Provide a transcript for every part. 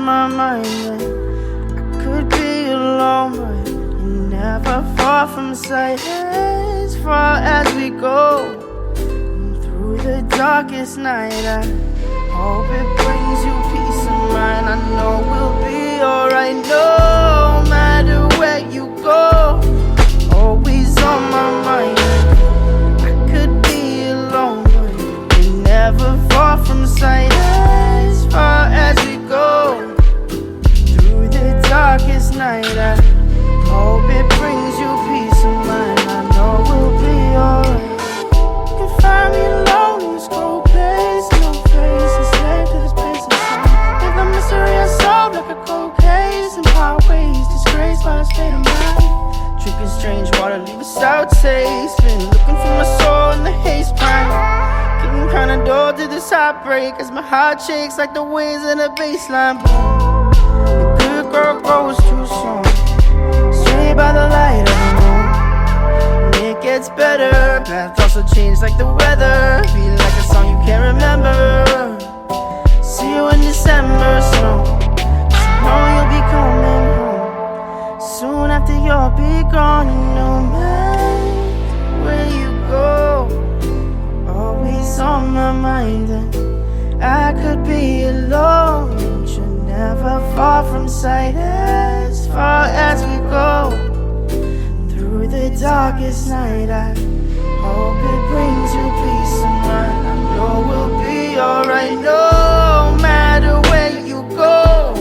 on my mind, and I could be alone, but you're never far from sight. As far as we go, through the darkest night, I hope it brings you peace of mind. I know we'll be alright, no matter where you go. Always on my mind. I could be alone, but you're never far from sight. As far as we go, through the darkest night, I hope it brings you peace of mind. I know we'll be alright. You can find me alone in this cold place, no face, a slave to this place of sound. Live the mystery I solve like a cold case, and highways disgraced by a state of mind. Drinking strange water, leave a sour taste. Been looking for my soul in the haze pine. Getting kinda dull to this heartbreak as my heart shakes like the waves in a baseline. Boom. The good girl grows too soon, straight by the light of the moon. And it gets better, paths also change like the weather. Be like a song you can't remember. See you in December snow, 'cause I know you'll be coming home soon after you'll be gone. And no matter where you go, always on my mind. And I could be alone, but you're never far from sight. As far as we go, through the darkest night, I hope it brings you peace of mind. I know we'll be alright, no matter where you go.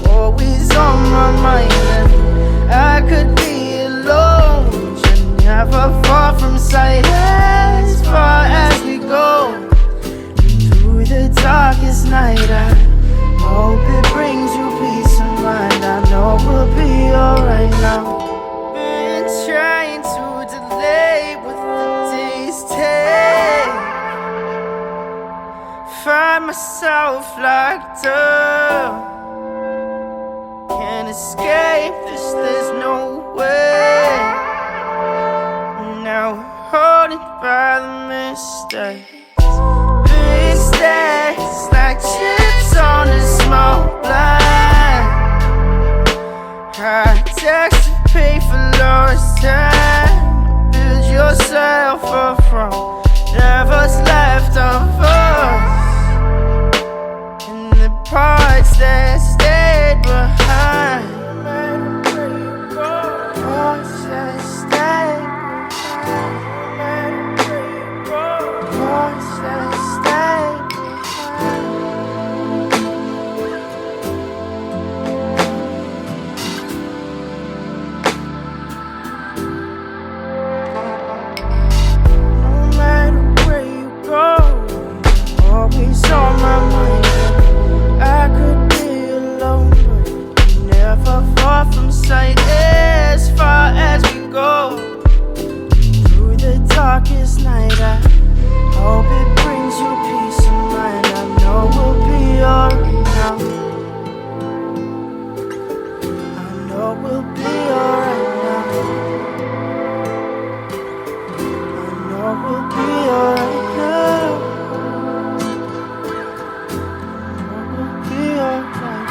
You're always on my mind. And I could be alone, but you're never far from sight. As far as we go, through the darkest night, I hope it brings you peace of mind. I know we'll be alright now. Been trying to delay what the days take. Find myself locked up, can't escape this, there's no way. Now haunted by the mistakes. Big stacks like chips on a small blind. High tax to pay for lost time. Build yourself up from whatever's left of us, and the parts that stayed behind. Parts that stayed behind. Parts that stayed behind. No matter where you go, always on my mind. I could be alone, but you're never far from sight. As far as we go, through the darkest night, I hope it brings you peace of mind. I know we'll be alright now. I know we'll be alright now. I know we'll be alright now. I know we'll be alright now.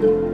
you.